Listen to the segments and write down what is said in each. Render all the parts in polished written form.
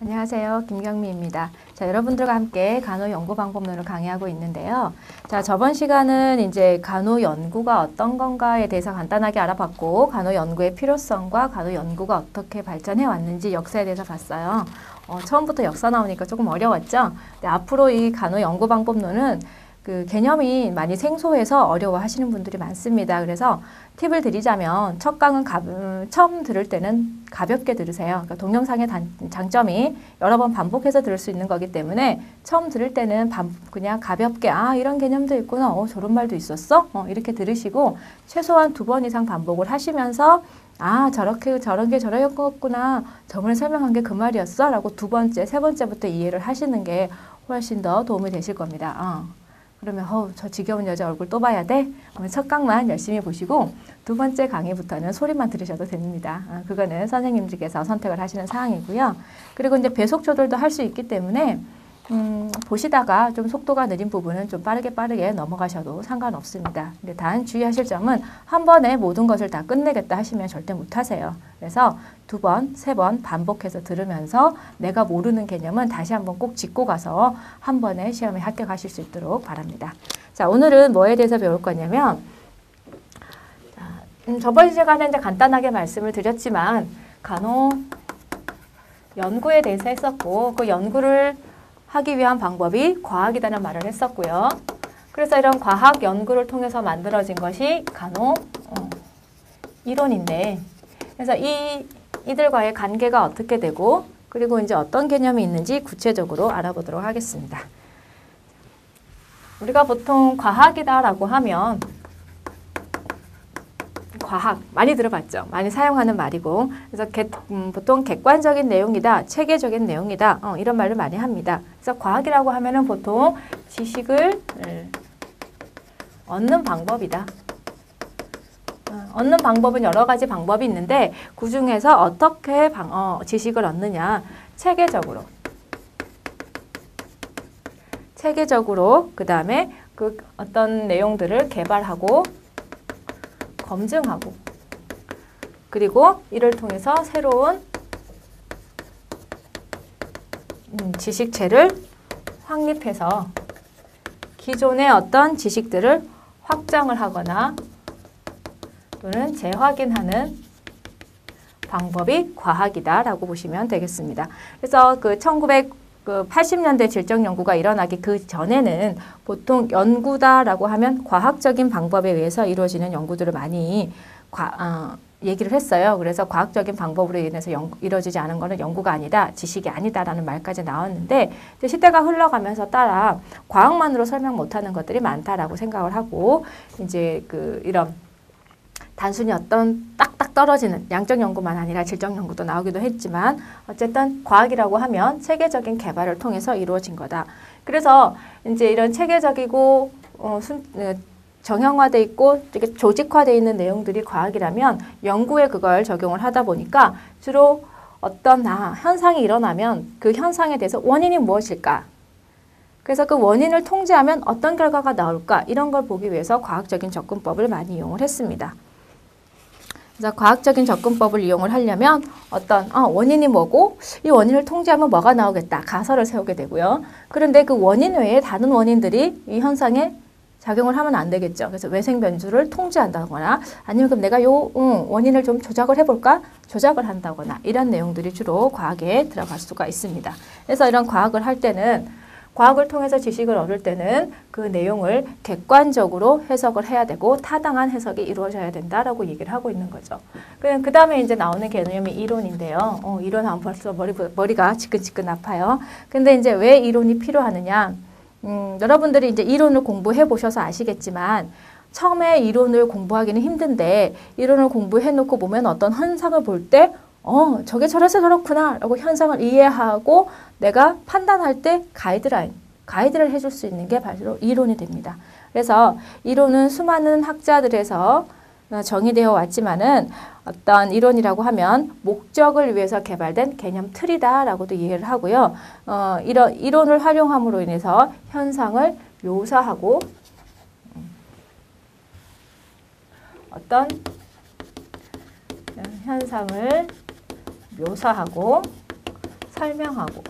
안녕하세요. 김경미입니다. 자, 여러분들과 함께 간호 연구 방법론을 강의하고 있는데요. 자, 저번 시간은 이제 간호 연구가 어떤 건가에 대해서 간단하게 알아봤고, 간호 연구의 필요성과 간호 연구가 어떻게 발전해 왔는지 역사에 대해서 봤어요. 처음부터 역사 나오니까 조금 어려웠죠? 근데 앞으로 이 간호 연구 방법론은 그 개념이 많이 생소해서 어려워하시는 분들이 많습니다. 그래서 팁을 드리자면 첫 강은 처음 들을 때는 가볍게 들으세요. 그러니까 동영상의 장점이 여러 번 반복해서 들을 수 있는 거기 때문에 처음 들을 때는 그냥 가볍게 이런 개념도 있구나. 저런 말도 있었어? 이렇게 들으시고 최소한 2번 이상 반복을 하시면서 저렇게 저런 게 저러였구나. 저번에 설명한 게 그 말이었어? 라고 2번째, 3번째부터 이해를 하시는 게 훨씬 더 도움이 되실 겁니다. 그러면 저 지겨운 여자 얼굴 또 봐야 돼? 그러면 첫 강만 열심히 보시고 2번째 강의부터는 소리만 들으셔도 됩니다. 그거는 선생님들께서 선택을 하시는 사항이고요. 그리고 이제 배속 조절도 할 수 있기 때문에 보시다가 좀 속도가 느린 부분은 좀 빠르게 넘어가셔도 상관없습니다. 근데 단 주의하실 점은 한 번에 모든 것을 다 끝내겠다 하시면 절대 못하세요. 그래서 2번, 3번 반복해서 들으면서 내가 모르는 개념은 다시 한번 꼭 짚고 가서 한 번에 시험에 합격하실 수 있도록 바랍니다. 자, 오늘은 뭐에 대해서 배울 거냐면 저번 시간에 이제 간단하게 말씀을 드렸지만 간호 연구에 대해서 했었고 그 연구를 하기 위한 방법이 과학이라는 말을 했었고요. 그래서 이런 과학 연구를 통해서 만들어진 것이 간호 이론인데, 그래서 이들과의 관계가 어떻게 되고, 그리고 이제 어떤 개념이 있는지 구체적으로 알아보도록 하겠습니다. 우리가 보통 과학이다라고 하면 과학 많이 들어봤죠. 많이 사용하는 말이고, 그래서 보통 객관적인 내용이다, 체계적인 내용이다, 이런 말을 많이 합니다. 그래서 과학이라고 하면은 보통 지식을 얻는 방법이다. 얻는 방법은 여러 가지 방법이 있는데 그 중에서 어떻게 지식을 얻느냐, 체계적으로 그 다음에 그 어떤 내용들을 개발하고 검증하고, 그리고 이를 통해서 새로운 지식체를 확립해서 기존의 어떤 지식들을 확장을 하거나 또는 재확인하는 방법이 과학이다라고 보시면 되겠습니다. 그래서 그 1980년대 질적 연구가 일어나기 그 전에는 보통 연구다라고 하면 과학적인 방법에 의해서 이루어지는 연구들을 많이 얘기를 했어요. 그래서 과학적인 방법으로 인해서 이루어지지 않은 것은 연구가 아니다, 지식이 아니다라는 말까지 나왔는데 이제 시대가 흘러가면서 따라 과학만으로 설명 못하는 것들이 많다라고 생각을 하고 이제 이런 단순히 어떤 딱딱 떨어지는 양적 연구만 아니라 질적 연구도 나오기도 했지만 어쨌든 과학이라고 하면 체계적인 개발을 통해서 이루어진 거다. 그래서 이제 이런 체계적이고 정형화돼 있고 되게 조직화돼 있는 내용들이 과학이라면 연구에 그걸 적용을 하다 보니까 주로 어떤 현상이 일어나면 그 현상에 대해서 원인이 무엇일까? 그래서 그 원인을 통제하면 어떤 결과가 나올까? 이런 걸 보기 위해서 과학적인 접근법을 많이 이용을 했습니다. 그래서 과학적인 접근법을 이용을 하려면 어떤 원인이 뭐고 이 원인을 통제하면 뭐가 나오겠다 가설을 세우게 되고요. 그런데 그 원인 외에 다른 원인들이 이 현상에 작용을 하면 안 되겠죠. 그래서 외생 변수를 통제한다거나 아니면 그럼 내가 원인을 좀 조작을 해볼까? 조작을 한다거나 이런 내용들이 주로 과학에 들어갈 수가 있습니다. 그래서 이런 과학을 할 때는 과학을 통해서 지식을 얻을 때는 그 내용을 객관적으로 해석을 해야 되고 타당한 해석이 이루어져야 된다라고 얘기를 하고 있는 거죠. 그 다음에 이제 나오는 개념이 이론인데요. 이론 하면 벌써 머리가 지끈지끈 아파요. 근데 이제 왜 이론이 필요하느냐? 여러분들이 이제 이론을 공부해 보셔서 아시겠지만 처음에 이론을 공부하기는 힘든데 이론을 공부해 놓고 보면 어떤 현상을 볼 때 저게 저래서 저렇구나 라고 현상을 이해하고 내가 판단할 때 가이드를 해줄 수 있는 게 바로 이론이 됩니다. 그래서 이론은 수많은 학자들에서 정의되어 왔지만은 어떤 이론이라고 하면 목적을 위해서 개발된 개념 틀이다라고도 이해를 하고요. 이런 이론을 활용함으로 인해서 현상을 묘사하고 어떤 현상을 묘사하고 설명하고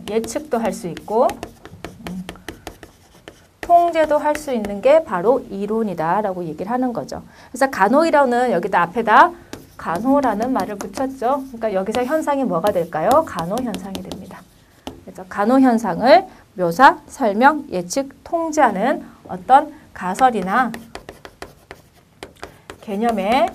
예측도 할 수 있고 통제도 할 수 있는 게 바로 이론이다라고 얘기를 하는 거죠. 그래서 간호이론은 여기다 앞에다 간호라는 말을 붙였죠. 그러니까 여기서 현상이 뭐가 될까요? 간호현상이 됩니다. 그래서 간호현상을 묘사, 설명, 예측, 통제하는 어떤 가설이나 개념의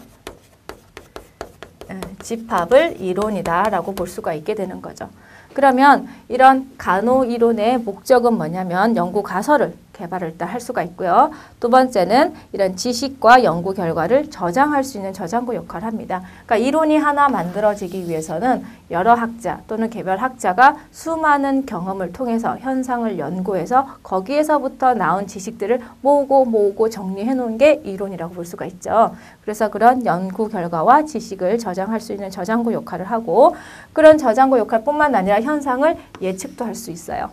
집합을 이론이다라고 볼 수가 있게 되는 거죠. 그러면 이런 간호이론의 목적은 뭐냐면 연구 가설을 개발을 일단 할 수가 있고요. 두 번째는 이런 지식과 연구 결과를 저장할 수 있는 저장고 역할을 합니다. 그러니까 이론이 하나 만들어지기 위해서는 여러 학자 또는 개별 학자가 수많은 경험을 통해서 현상을 연구해서 거기에서부터 나온 지식들을 모으고 정리해 놓은 게 이론이라고 볼 수가 있죠. 그래서 그런 연구 결과와 지식을 저장할 수 있는 저장고 역할을 하고 그런 저장고 역할뿐만 아니라 현상을 예측도 할 수 있어요.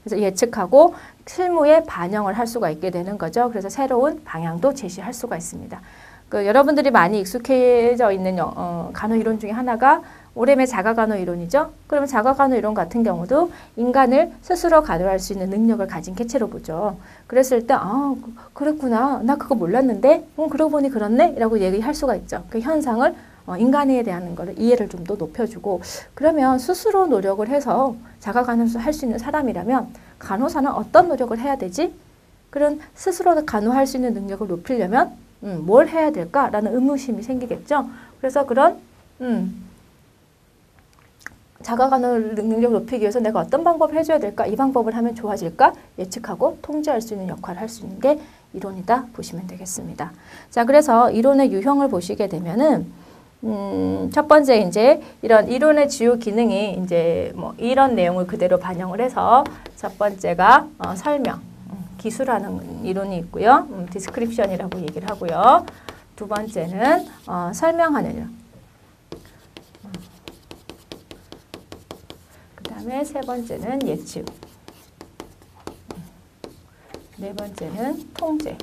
그래서 예측하고 실무에 반영을 할 수가 있게 되는 거죠. 그래서 새로운 방향도 제시할 수가 있습니다. 여러분들이 많이 익숙해져 있는 간호이론 중에 하나가 오렘의 자가간호이론이죠. 그러면 자가간호이론 같은 경우도 인간을 스스로 간호할 수 있는 능력을 가진 개체로 보죠. 그랬을 때 그랬구나. 나 그거 몰랐는데 그러고 보니 그렇네? 라고 얘기할 수가 있죠. 그 현상을 인간에 대한 거를 이해를 좀 더 높여주고 그러면 스스로 노력을 해서 자가간호를 할 수 있는 사람이라면 간호사는 어떤 노력을 해야 되지? 그런 스스로 간호할 수 있는 능력을 높이려면 뭘 해야 될까라는 의무심이 생기겠죠. 그래서 그런 자가간호 능력을 높이기 위해서 내가 어떤 방법을 해줘야 될까? 이 방법을 하면 좋아질까? 예측하고 통제할 수 있는 역할을 할 수 있는 게 이론이다 보시면 되겠습니다. 자, 그래서 이론의 유형을 보시게 되면은 첫 번째 이제 이런 이론의 주요 기능이 이제 뭐 이런 내용을 그대로 반영을 해서 첫 번째가 설명, 기술하는 이론이 있고요. 디스크립션이라고 얘기를 하고요. 두 번째는 설명하는 이론. 그 다음에 세 번째는 예측. 네 번째는 통제.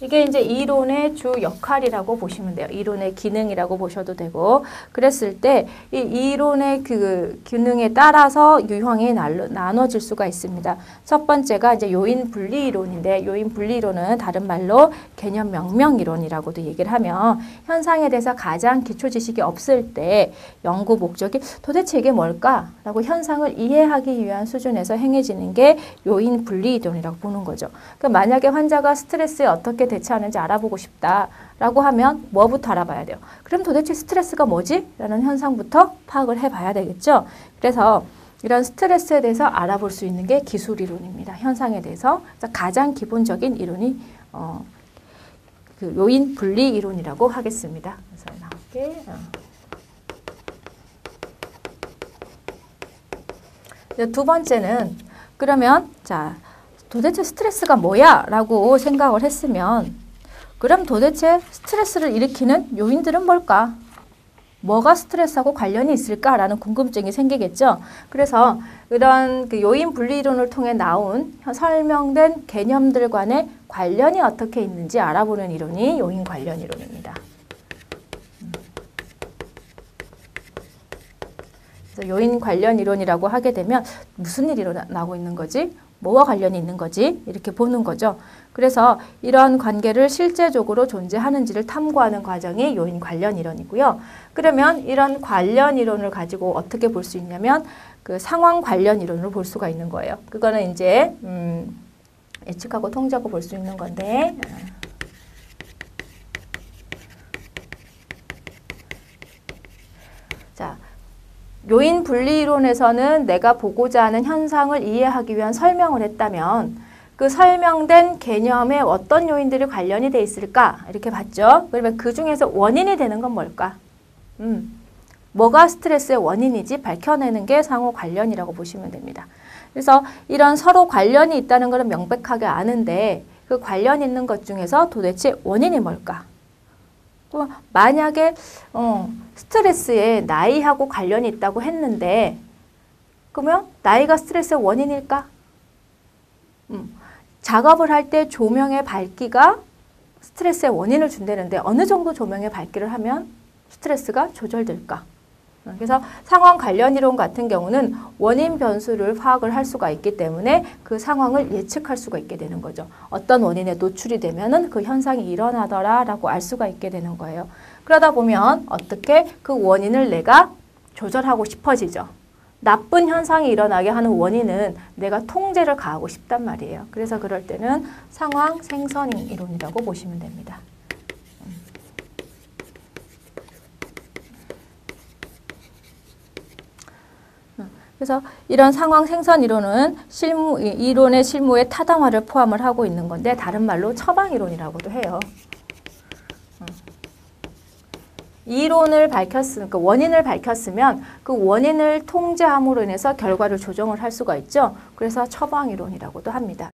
이게 이제 이론의 주 역할이라고 보시면 돼요. 이론의 기능이라고 보셔도 되고 그랬을 때 이 이론의 그 기능에 따라서 유형이 나눠질 수가 있습니다. 첫 번째가 이제 요인 분리 이론인데 요인 분리 이론은 다른 말로 개념 명명 이론이라고도 얘기를 하며 현상에 대해서 가장 기초 지식이 없을 때 연구 목적이 도대체 이게 뭘까라고 현상을 이해하기 위한 수준에서 행해지는 게 요인 분리 이론이라고 보는 거죠. 그러니까 만약에 환자가 스트레스에 어떻게 대처하는지 알아보고 싶다라고 하면 뭐부터 알아봐야 돼요? 그럼 도대체 스트레스가 뭐지? 라는 현상부터 파악을 해봐야 되겠죠. 그래서 이런 스트레스에 대해서 알아볼 수 있는 게 기술 이론입니다. 현상에 대해서 가장 기본적인 이론이 그 요인 분리 이론이라고 하겠습니다. 그래서 나올게. 두 번째는 그러면 자 도대체 스트레스가 뭐야? 라고 생각을 했으면 그럼 도대체 스트레스를 일으키는 요인들은 뭘까? 뭐가 스트레스하고 관련이 있을까라는 궁금증이 생기겠죠. 그래서 이런 그 요인 분리 이론을 통해 나온 설명된 개념들 간의 관련이 어떻게 있는지 알아보는 이론이 요인 관련 이론입니다. 그래서 요인 관련 이론이라고 하게 되면 무슨 일이 일어나고 있는 거지? 뭐와 관련이 있는 거지? 이렇게 보는 거죠. 그래서 이런 관계를 실제적으로 존재하는지를 탐구하는 과정이 요인 관련 이론이고요. 그러면 이런 관련 이론을 가지고 어떻게 볼 수 있냐면 그 상황 관련 이론으로 볼 수가 있는 거예요. 그거는 이제 예측하고 통제하고 볼 수 있는 건데 자, 요인 분리 이론에서는 내가 보고자 하는 현상을 이해하기 위한 설명을 했다면 그 설명된 개념에 어떤 요인들이 관련이 돼 있을까? 이렇게 봤죠. 그러면 그 중에서 원인이 되는 건 뭘까? 뭐가 스트레스의 원인이지 밝혀내는 게 상호 관련이라고 보시면 됩니다. 그래서 이런 서로 관련이 있다는 것은 명백하게 아는데 그 관련 있는 것 중에서 도대체 원인이 뭘까? 만약에 스트레스에 나이하고 관련이 있다고 했는데 그러면 나이가 스트레스의 원인일까? 작업을 할 때 조명의 밝기가 스트레스의 원인을 준다는데 어느 정도 조명의 밝기를 하면 스트레스가 조절될까? 그래서 상황 관련 이론 같은 경우는 원인 변수를 파악을 할 수가 있기 때문에 그 상황을 예측할 수가 있게 되는 거죠. 어떤 원인에 노출이 되면은 그 현상이 일어나더라라고 알 수가 있게 되는 거예요. 그러다 보면 어떻게 그 원인을 내가 조절하고 싶어지죠. 나쁜 현상이 일어나게 하는 원인은 내가 통제를 가하고 싶단 말이에요. 그래서 그럴 때는 상황 생선 이론이라고 보시면 됩니다. 그래서 이런 상황 생선 이론은 이론의 실무에 타당화를 포함을 하고 있는 건데 다른 말로 처방 이론이라고도 해요. 이론을 밝혔으면, 그 원인을 밝혔으면 그 원인을 통제함으로 인해서 결과를 조정을 할 수가 있죠. 그래서 처방 이론이라고도 합니다.